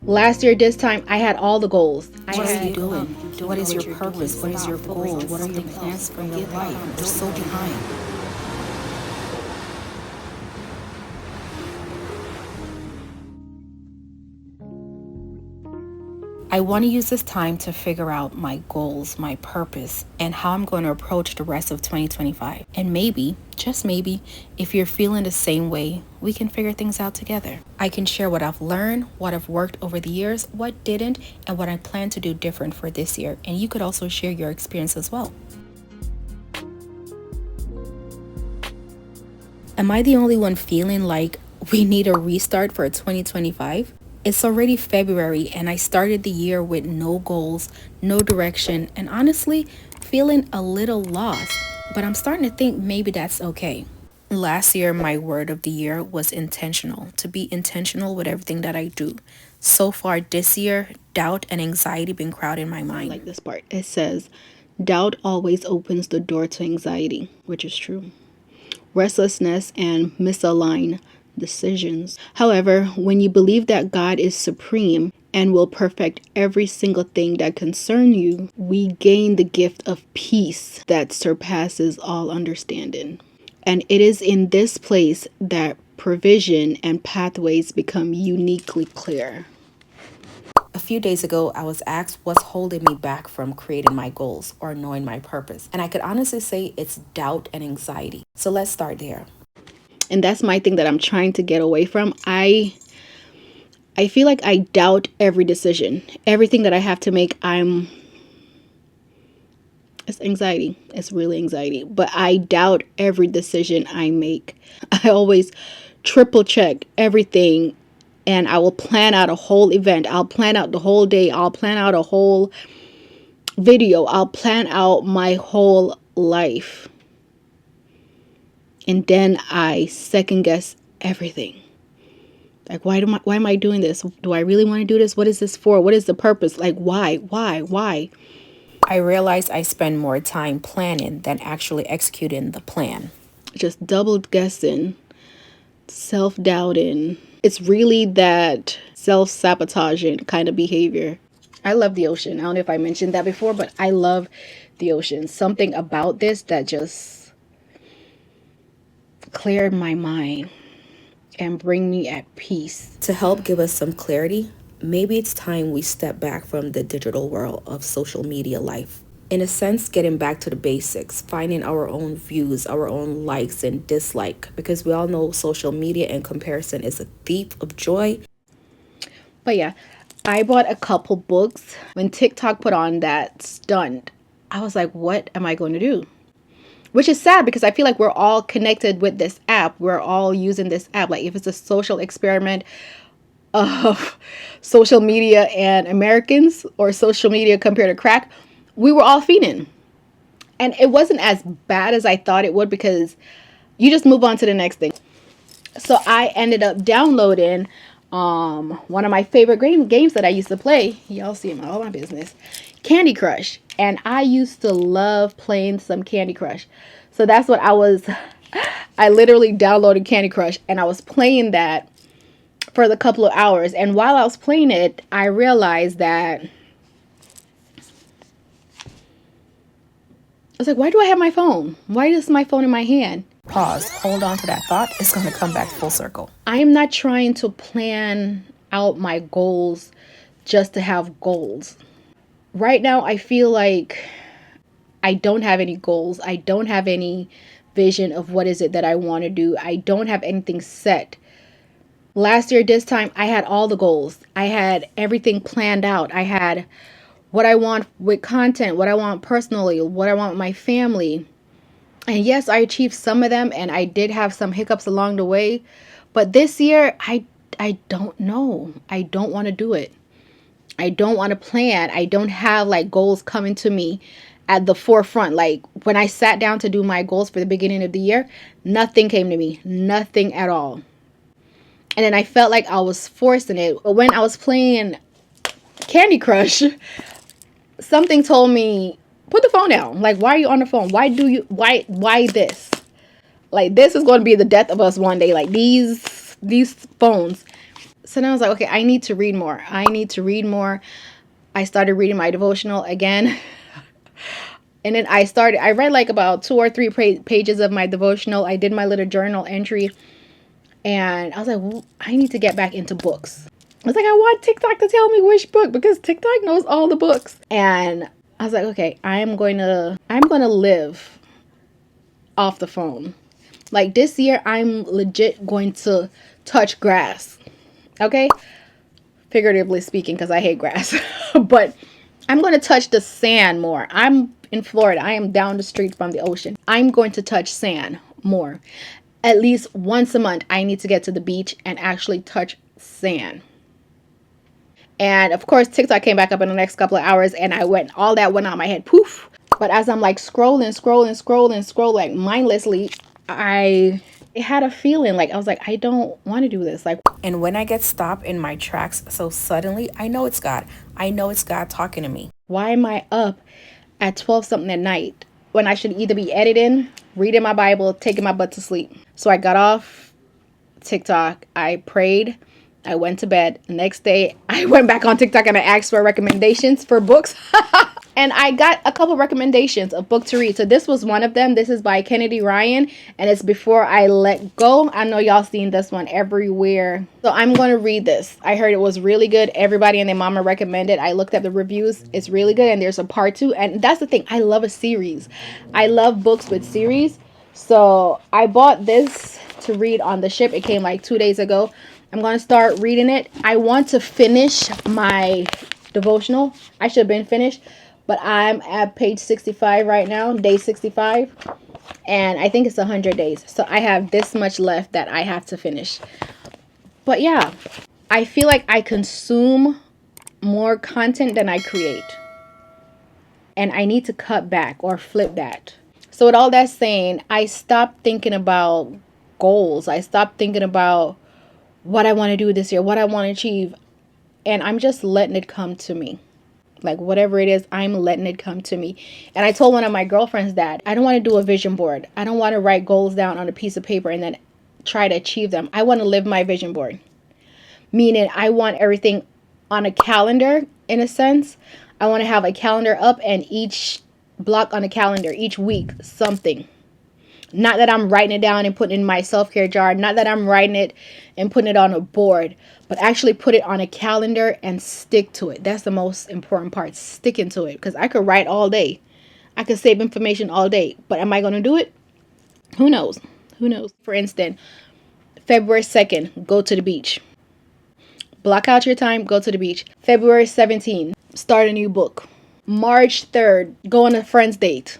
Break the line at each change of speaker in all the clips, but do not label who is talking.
Last year, this time, I had all the goals.
What are you doing? What is your purpose? What is your goal? What are your plans for your life? You're so behind. I want to use this time to figure out my goals, my purpose, and how I'm going to approach the rest of 2025. And maybe, just maybe, if you're feeling the same way, we can figure things out together. I can share what I've learned, what I've worked over the years, what didn't, and what I plan to do different for this year. And you could also share your experience as well. Am I the only one feeling like we need a restart for 2025? It's already February and I started the year with no goals, no direction, and honestly, feeling a little lost. But I'm starting to think maybe that's okay. Last year, my word of the year was intentional, to be intentional with everything that I do. So far this year, doubt and anxiety been crowding my mind.
Like this part, it says, doubt always opens the door to anxiety, which is true. Restlessness and misaligned decisions. However, when you believe that God is supreme and will perfect every single thing that concerns you, we gain the gift of peace that surpasses all understanding. And it is in this place that provision and pathways become uniquely clear.
A few days ago, I was asked what's holding me back from creating my goals or knowing my purpose. And I could honestly say it's doubt and anxiety. So let's start there.
And that's my thing that I'm trying to get away from. I feel like I doubt every decision. Everything that I have to make, it's anxiety. It's really anxiety. But I doubt every decision I make. I always triple check everything, and I will plan out a whole event. I'll plan out the whole day. I'll plan out a whole video. I'll plan out my whole life. And then I second guess everything. Like, why am I doing this? Do I really want to do this? What is this for? What is the purpose? Like, why?
I realized I spend more time planning than actually executing the plan.
Just double guessing, self-doubting. It's really that self-sabotaging kind of behavior. I love the ocean. I don't know if I mentioned that before, but I love the ocean. Something about this that just cleared my mind and bring me at peace.
To help give us some clarity, maybe it's time we step back from the digital world of social media life. In a sense, getting back to the basics, finding our own views, our own likes and dislike, because we all know social media and comparison is a thief of joy.
But yeah, I bought a couple books. When TikTok put on that stunt, I was like, what am I going to do? Which is sad because I feel like we're all connected with this app. We're all using this app. Like if it's a social experiment of social media and Americans, or social media compared to crack, we were all feeding. And it wasn't as bad as I thought it would because you just move on to the next thing. So I ended up downloading one of my favorite games that I used to play. Y'all see all my business. Candy Crush. And I used to love playing some Candy Crush. So that's what I literally downloaded Candy Crush and I was playing that for the couple of hours. And while I was playing it, I realized that I was like, why do I have my phone? Why is my phone in my hand?
Pause, hold on to that thought. It's going to come back full circle.
I am not trying to plan out my goals just to have goals. Right now, I feel like I don't have any goals. I don't have any vision of what is it that I want to do. I don't have anything set. Last year, this time, I had all the goals. I had everything planned out. I had what I want with content, what I want personally, what I want with my family. And yes, I achieved some of them and I did have some hiccups along the way. But this year, I don't know. I don't want to do it. I don't want to plan. I don't have like goals coming to me at the forefront. Like when I sat down to do my goals for the beginning of the year, nothing came to me. Nothing at all. And then I felt like I was forcing it. But when I was playing Candy Crush, something told me, put the phone down. Like, why are you on the phone? Why this? Like, this is going to be the death of us one day. Like, these phones. So then I was like, okay, I need to read more. I need to read more. I started reading my devotional again. And then I read like about 2 or 3 pages of my devotional. I did my little journal entry. And I was like, well, I need to get back into books. I was like, I want TikTok to tell me which book because TikTok knows all the books. And I was like, okay, I'm going to live off the phone. Like this year, I'm legit going to touch grass. Okay? Figuratively speaking, because I hate grass. But I'm going to touch the sand more. I'm in Florida. I am down the street from the ocean. I'm going to touch sand more. At least once a month, I need to get to the beach and actually touch sand. And of course, TikTok came back up in the next couple of hours and all that went on my head. Poof. But as I'm like scrolling, like mindlessly, I had a feeling like, I was like, I don't want to do this. Like,
And when I get stopped in my tracks so suddenly, I know it's God. I know it's God talking to me.
why am I up at 12 something at night when I should either be editing, reading my Bible, taking my butt to sleep? So I got off TikTok. I prayed. I went to bed. Next day, I went back on TikTok and I asked for recommendations for books. And I got a couple recommendations of book to read. So this was one of them. This is by Kennedy Ryan. And it's Before I Let Go. I know y'all seen this one everywhere. So I'm going to read this. I heard it was really good. Everybody and their mama recommended. I looked up the reviews. It's really good. And there's a part 2. And that's the thing. I love a series. I love books with series. So I bought this to read on the ship. It came like 2 days ago. I'm going to start reading it. I want to finish my devotional. I should have been finished. But I'm at page 65 right now, day 65. And I think it's 100 days. So I have this much left that I have to finish. But yeah, I feel like I consume more content than I create. And I need to cut back or flip that. So with all that saying, I stopped thinking about goals. I stopped thinking about what I want to do this year, what I want to achieve. And I'm just letting it come to me. Like whatever it is, I'm letting it come to me. And I told one of my girlfriends that I don't want to do a vision board. I don't want to write goals down on a piece of paper and then try to achieve them. I want to live my vision board. Meaning I want everything on a calendar in a sense. I want to have a calendar up and each block on a calendar, each week, something. Not that I'm writing it down and putting it in my self-care jar. Not that I'm writing it and putting it on a board. But actually put it on a calendar and stick to it. That's the most important part. Sticking to it. Because I could write all day. I could save information all day. But am I going to do it? Who knows? Who knows? For instance, February 2nd, go to the beach. Block out your time, go to the beach. February 17th, start a new book. March 3rd, go on a friend's date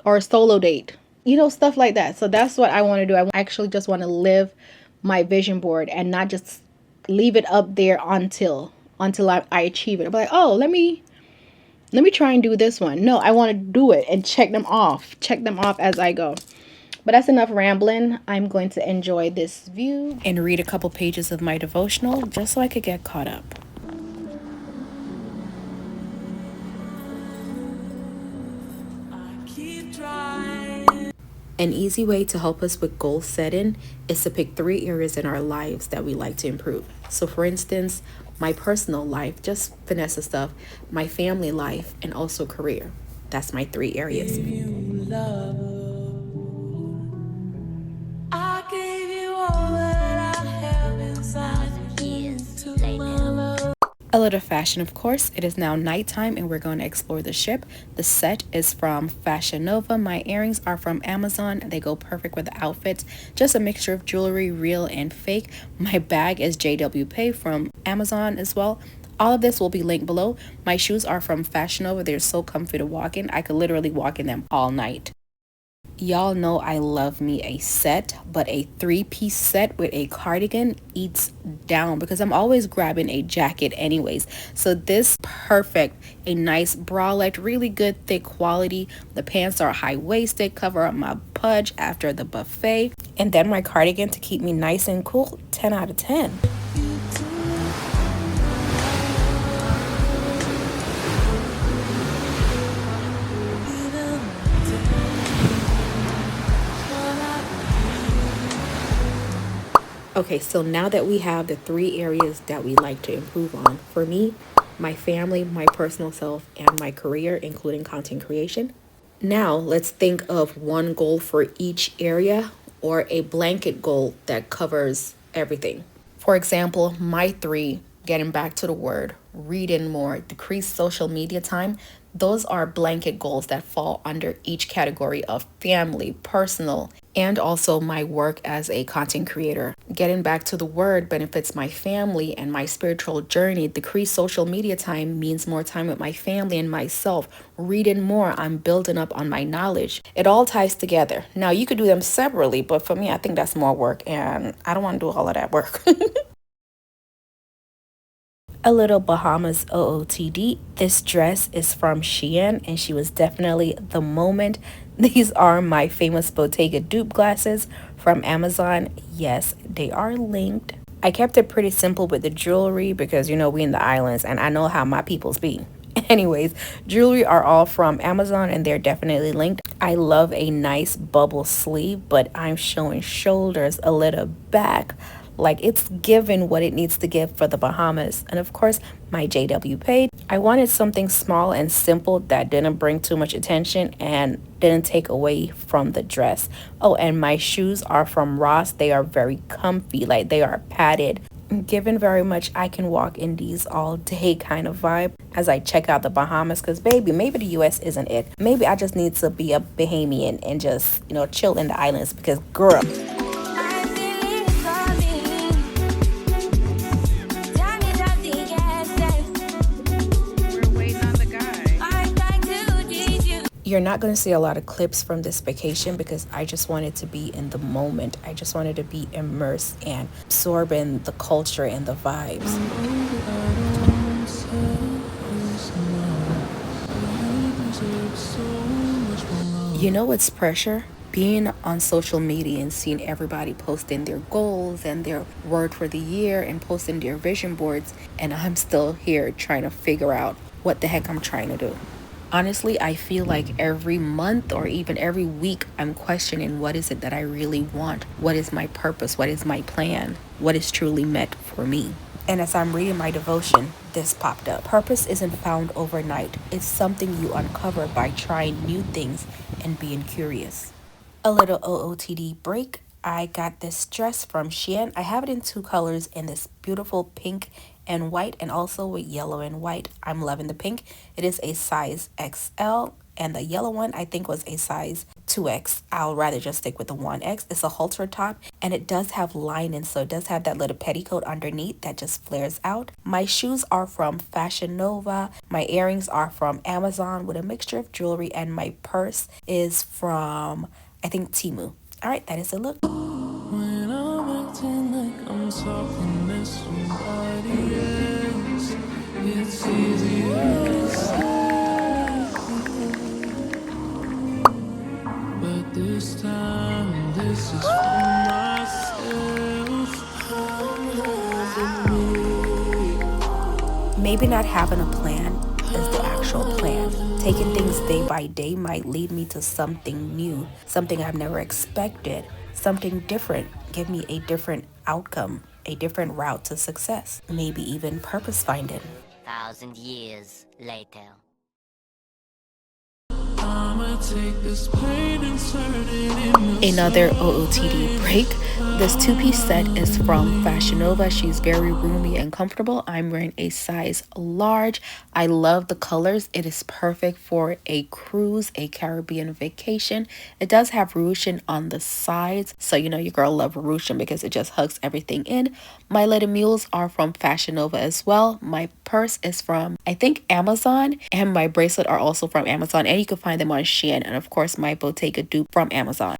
or a solo date. You know, stuff like that. So that's what I want to do. I actually just want to live my vision board and not just leave it up there until I achieve it. I'm like, oh, let me try and do this one. No, I want to do it and check them off as I go. But that's enough rambling. I'm going to enjoy this view
And read a couple pages of my devotional just so I could get caught up. An easy way to help us with goal setting is to pick 3 areas in our lives that we like to improve. So for instance, my personal life, just Vanessa stuff, my family life, and also career. That's my 3 areas. A little fashion, of course. It is now nighttime and we're going to explore the ship. The set is from Fashion Nova. My earrings are from Amazon. They go perfect with the outfits. Just a mixture of jewelry, real and fake. My bag is JW Pay from Amazon as well. All of this will be linked below. My shoes are from Fashion Nova. They're so comfy to walk in. I could literally walk in them all night. Y'all know I love me a set, but a 3-piece set with a cardigan eats down because I'm always grabbing a jacket anyways. So this perfect, a nice bralette, really good thick quality. The pants are high-waisted, cover up my pudge after the buffet. And then my cardigan to keep me nice and cool, 10 out of 10. Okay, so now that we have the three areas that we like to improve on, for me, my family, my personal self, and my career, including content creation. Now, let's think of one goal for each area or a blanket goal that covers everything. For example, my three, getting back to the word, reading more, decrease social media time, those are blanket goals that fall under each category of family, personal, and also my work as a content creator. Getting back to the word benefits my family and my spiritual journey. Decrease social media time means more time with my family and myself. Reading more, I'm building up on my knowledge. It all ties together. Now, you could do them separately, but for me, I think that's more work, and I don't want to do all of that work. A little Bahamas OOTD. This dress is from Shein and she was definitely the moment. These are my famous Bottega dupe glasses from Amazon. Yes, they are linked. I kept it pretty simple with the jewelry because we in the islands and I know how my peoples be. Anyways, jewelry are all from Amazon and they're definitely linked. I love a nice bubble sleeve, but I'm showing shoulders, a little back. Like it's given what it needs to give for the Bahamas. And of course, my JW paid. I wanted something small and simple that didn't bring too much attention and didn't take away from the dress. Oh, and my shoes are from Ross. They are very comfy, like they are padded. Given very much I can walk in these all day kind of vibe as I check out the Bahamas, because baby, maybe the US isn't it. Maybe I just need to be a Bahamian and just chill in the islands because girl. You're not going to see a lot of clips from this vacation because I just wanted to be in the moment. I just wanted to be immersed and absorb in the culture and the vibes. You know what's pressure? Being on social media and seeing everybody posting their goals and their word for the year and posting their vision boards, and I'm still here trying to figure out what the heck I'm trying to do. Honestly, I feel like every month or even every week, I'm questioning what is it that I really want? What is my purpose? What is my plan? What is truly meant for me? And as I'm reading my devotion, this popped up. Purpose isn't found overnight. It's something you uncover by trying new things and being curious. A little OOTD break. I got this dress from Shein. I have it in two colors, in this beautiful pink and white, and also with yellow and white. I'm loving the pink. It is a size XL, and the yellow one I think was a size 2X. I'll rather just stick with the 1X. It's a halter top, and it does have lining, so it does have that little petticoat underneath that just flares out. My shoes are from Fashion Nova. My earrings are from Amazon with a mixture of jewelry, and my purse is from, I think, Temu. All right, that is the look. When I'm acting like I'm talking to somebody else, it's easier to say. But this time, this is for myself. Maybe not having a plan is the actual plan. Taking things day by day might lead me to something new, something I've never expected, something different, give me a different outcome, a different route to success, maybe even purpose finding.
1,000 years later.
Another OOTD break. This two-piece set is from Fashion Nova. She's very roomy and comfortable. I'm wearing a size large. I love the colors. It is perfect for a cruise, a Caribbean vacation. It does have ruching on the sides, so your girl love ruching because it just hugs everything in. My little mules are from Fashion Nova as well. My purse is from, I think, Amazon, and my bracelet are also from Amazon, and you can find them on Shein, and of course my Bottega dupe from Amazon.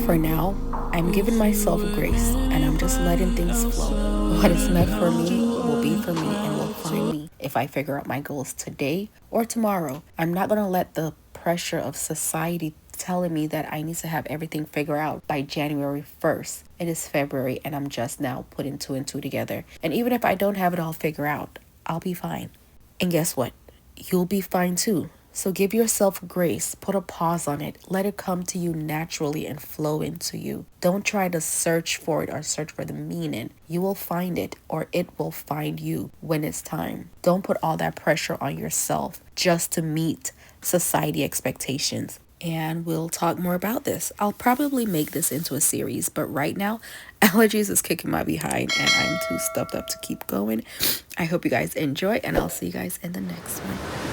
For now, I'm giving myself grace and I'm just letting things flow. What is meant for me will be for me and will find me if I figure out my goals today or tomorrow. I'm not going to let the pressure of society telling me that I need to have everything figured out by January 1st. It is February and I'm just now putting two and two together. And even if I don't have it all figured out, I'll be fine. And guess what? You'll be fine too. So give yourself grace, put a pause on it, let it come to you naturally and flow into you. Don't try to search for it or search for the meaning. You will find it or it will find you when it's time. Don't put all that pressure on yourself just to meet society expectations. And we'll talk more about this. I'll probably make this into a series, but right now, allergies is kicking my behind and I'm too stuffed up to keep going. I hope you guys enjoy, and I'll see you guys in the next one.